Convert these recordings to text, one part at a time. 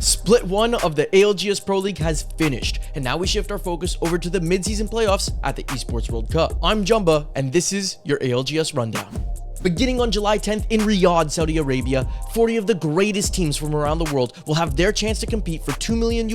Split 1 of the ALGS Pro League has finished, and now we shift our focus over to the mid-season playoffs at the Esports World Cup. I'm Jumba, and this is your ALGS Rundown. Beginning on July 10th in Riyadh, Saudi Arabia, 40 of the greatest teams from around the world will have their chance to compete for $2 million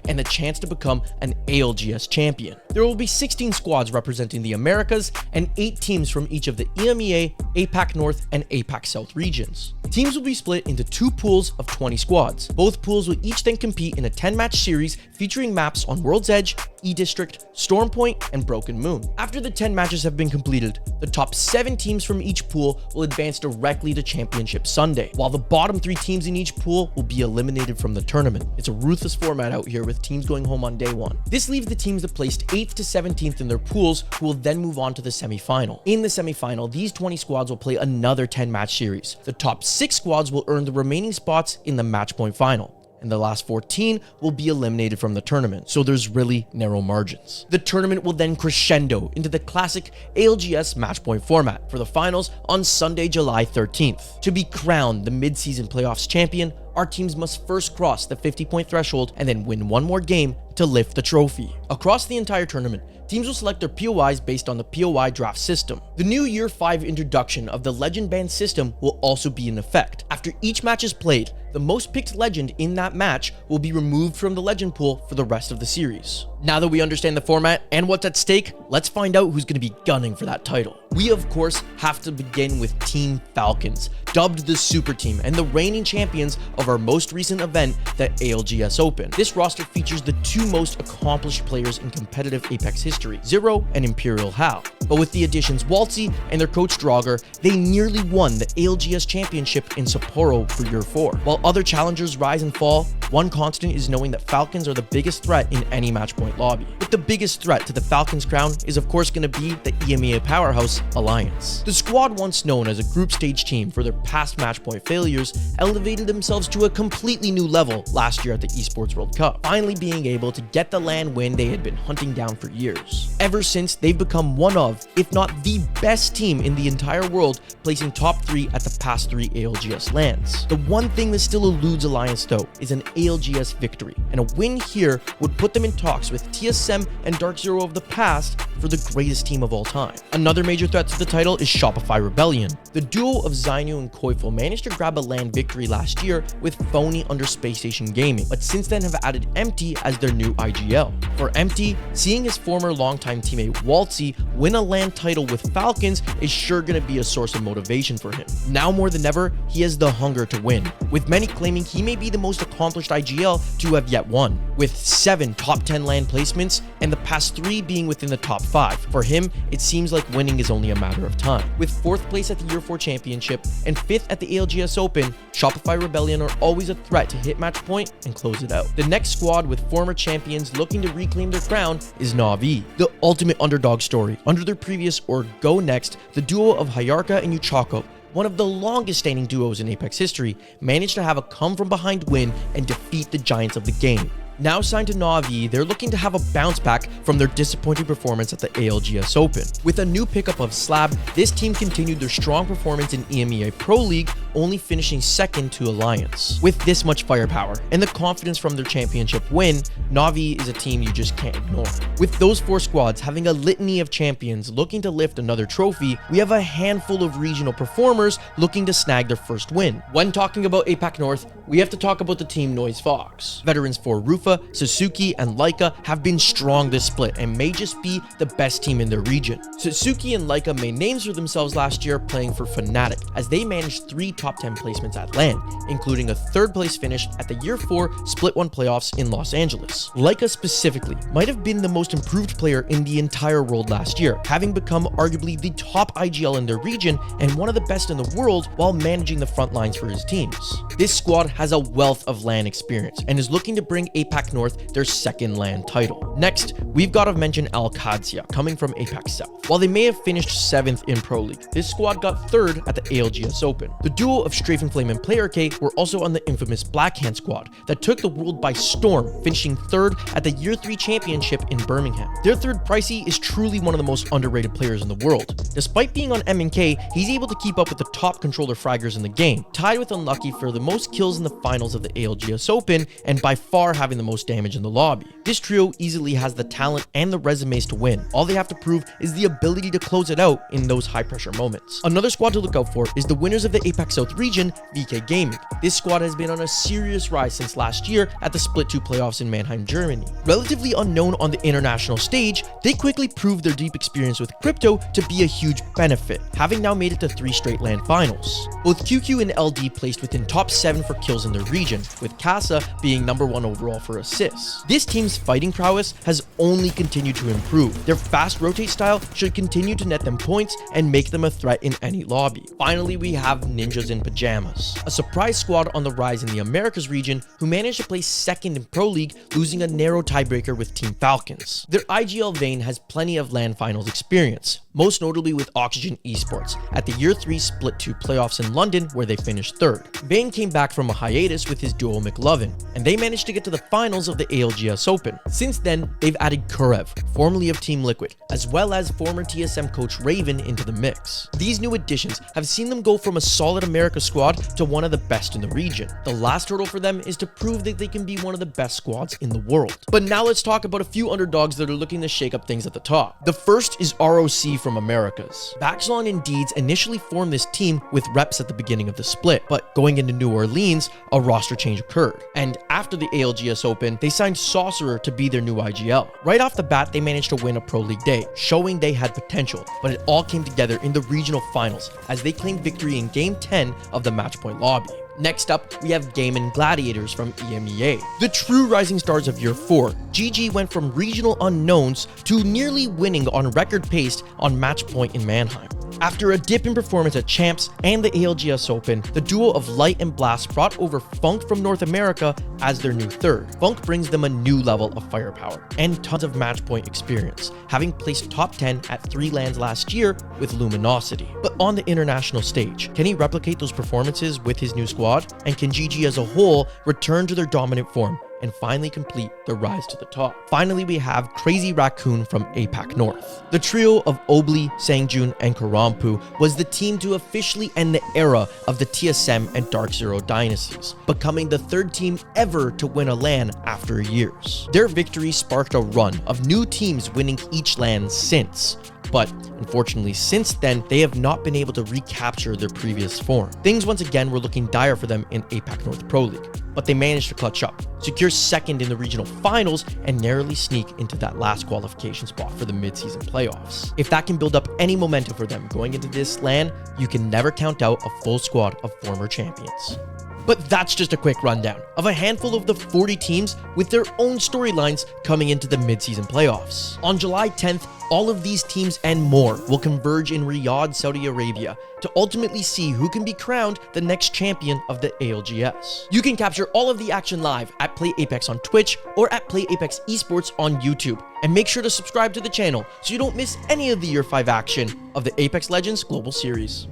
and a chance to become an ALGS champion. There will be 16 squads representing the Americas and 8 teams from each of the EMEA, APAC North, and APAC South regions. Teams will be split into 2 pools of 20 squads. Both pools will each then compete in a 10-match series featuring maps on World's Edge, E-District, Storm Point, and Broken Moon. After the 10 matches have been completed, the top 7 teams from each pool will advance directly to Championship Sunday, while the bottom 3 teams in each pool will be eliminated from the tournament. It's a ruthless format out here with teams going home on day 1. This leaves the teams that placed 8th to 17th in their pools, who will then move on to the semi-final. In the semi-final, these 20 squads will play another 10-match series. The top 6 squads will earn the remaining spots in the match point final, and the last 14 will be eliminated from the tournament, so there's really narrow margins. The tournament will then crescendo into the classic ALGS match point format for the finals on Sunday, July 13th. To be crowned the mid-season playoffs champion, our teams must first cross the 50-point threshold and then win one more game to lift the trophy. Across the entire tournament, teams will select their POIs based on the POI draft system. The new Year 5 introduction of the Legend Band system will also be in effect. After each match is played, the most picked legend in that match will be removed from the legend pool for the rest of the series. Now that we understand the format and what's at stake, let's find out who's going to be gunning for that title. We of course have to begin with Team Falcons, dubbed the Super Team and the reigning champions of our most recent event, the ALGS Open. This roster features the 2 most accomplished players in competitive Apex history, Zero and Imperial Hal. But with the additions Waltzy and their coach Draugr, they nearly won the ALGS Championship in Sapporo for Year 4. While other challengers rise and fall, one constant is knowing that Falcons are the biggest threat in any match point lobby. But the biggest threat to the Falcons crown is of course going to be the EMEA powerhouse Alliance. The squad, once known as a group stage team for their past match point failures, elevated themselves to a completely new level last year at the Esports World Cup, finally being able to get the LAN win they had been hunting down for years. Ever since, they've become one of, if not the best team in the entire world, placing top 3 at the past 3 ALGS LANs. The one thing that still eludes Alliance though is an ALGS victory, and a win here would put them in talks with TSM and Dark Zero of the past for the greatest team of all time. Another major threat to the title is Shopify Rebellion. The duo of Zainu and Koifel managed to grab a LAN victory last year with Phony under Space Station Gaming, but since then have added Empty as their new IGL. For Empty, seeing his former longtime teammate Waltzy win a LAN title with Falcons is sure going to be a source of motivation for him. Now more than ever, he has the hunger to win, with many claiming he may be the most accomplished IGL to have yet won, with 7 top 10 LAN placements and the past 3 being within the top 5. For him, it seems like winning is only a matter of time. With 4th place at the Year 4 Championship and 5th at the ALGS Open, Shopify Rebellion are always a threat to hit match point and close it out. The next squad with former champions looking to reclaim their crown is NaVi, the ultimate underdog story. Under their previous or Go Next, the duo of Hayarka and Uchako, one of the longest standing duos in Apex history, managed to have a come from behind win and defeat the giants of the game. Now signed to NaVi, they're looking to have a bounce back from their disappointing performance at the ALGS Open. With a new pickup of Slab, this team continued their strong performance in EMEA Pro League, only finishing 2nd to Alliance. With this much firepower and the confidence from their championship win, NaVi is a team you just can't ignore. With those 4 squads having a litany of champions looking to lift another trophy, we have a handful of regional performers looking to snag their first win. When talking about APAC North, we have to talk about the team Noise Fox. Veterans for Rufa, Suzuki, and Laika have been strong this split and may just be the best team in their region. Suzuki and Laika made names for themselves last year playing for Fnatic, as they managed 3 top 10 placements at LAN, including a 3rd place finish at the Year 4 Split 1 playoffs in Los Angeles. Laika specifically might have been the most improved player in the entire world last year, having become arguably the top IGL in their region and one of the best in the world while managing the front lines for his teams. This squad has a wealth of LAN experience and is looking to bring APAC North their 2nd LAN title. Next, we've got to mention ALGS coming from APAC South. While they may have finished 7th in Pro League, this squad got 3rd at the ALGS Open. The duo duo of Strafen Flame and Player K were also on the infamous Blackhand squad that took the world by storm, finishing third at the Year 3 championship in Birmingham. Their third Pricey is truly one of the most underrated players in the world. Despite being on M&K, he's able to keep up with the top controller fraggers in the game, tied with Unlucky for the most kills in the finals of the ALGS Open and by far having the most damage in the lobby. This trio easily has the talent and the resumes to win. All they have to prove is the ability to close it out in those high pressure moments. Another squad to look out for is the winners of the APAC South region, VK Gaming. This squad has been on a serious rise since last year at the Split 2 playoffs in Mannheim, Germany. Relatively unknown on the international stage, they quickly proved their deep experience with crypto to be a huge benefit, having now made it to 3 straight LAN finals. Both QQ and LD placed within top 7 for kills in their region, with Casa being number 1 overall for assists. This team's fighting prowess has only continued to improve. Their fast rotate style should continue to net them points and make them a threat in any lobby. Finally, we have Ninjas in Pajamas, a surprise squad on the rise in the Americas region who managed to place second in Pro League, losing a narrow tiebreaker with Team Falcons. Their IGL vein has plenty of LAN finals experience, most notably with Oxygen Esports at the Year 3 Split 2 playoffs in London, where they finished third. Vane came back from a hiatus with his duo McLovin, and they managed to get to the finals of the ALGS Open. Since then, they've added Kurev, formerly of Team Liquid, as well as former TSM coach Raven into the mix. These new additions have seen them go from a solid America squad to one of the best in the region. The last hurdle for them is to prove that they can be one of the best squads in the world. But now let's talk about a few underdogs that are looking to shake up things at the top. The first is ROC from Americas. Baxlong and Deeds initially formed this team with reps at the beginning of the split, but going into New Orleans, a roster change occurred. And after the ALGS Open, they signed Sorcerer to be their new IGL. Right off the bat, they managed to win a Pro League day, showing they had potential, but it all came together in the regional finals as they claimed victory in Game 10 of the Matchpoint lobby. Next up, we have Game & Gladiators from EMEA. The true rising stars of Year 4, GG went from regional unknowns to nearly winning on record pace on Matchpoint in Mannheim. After a dip in performance at Champs and the ALGS Open, the duo of Light and Blast brought over Funk from North America as their new third. Funk brings them a new level of firepower and tons of Matchpoint experience, having placed top 10 at 3 LANs last year with Luminosity. But on the international stage, can he replicate those performances with his new squad? And can GG as a whole return to their dominant form and finally complete their rise to the top? Finally, we have Crazy Raccoon from APAC North. The trio of Obli, Sangjun, and Karampu was the team to officially end the era of the TSM and Dark Zero dynasties, becoming the 3rd team ever to win a LAN after years. Their victory sparked a run of new teams winning each LAN since. But unfortunately, since then, they have not been able to recapture their previous form. Things once again were looking dire for them in APAC North Pro League, but they managed to clutch up, secure second in the regional finals, and narrowly sneak into that last qualification spot for the mid-season playoffs. If that can build up any momentum for them going into this LAN, you can never count out a full squad of former champions. But that's just a quick rundown of a handful of the 40 teams with their own storylines coming into the mid-season playoffs. On July 10th, all of these teams and more will converge in Riyadh, Saudi Arabia to ultimately see who can be crowned the next champion of the ALGS. You can capture all of the action live at Play Apex on Twitch or at Play Apex Esports on YouTube. And make sure to subscribe to the channel so you don't miss any of the Year 5 action of the Apex Legends Global Series.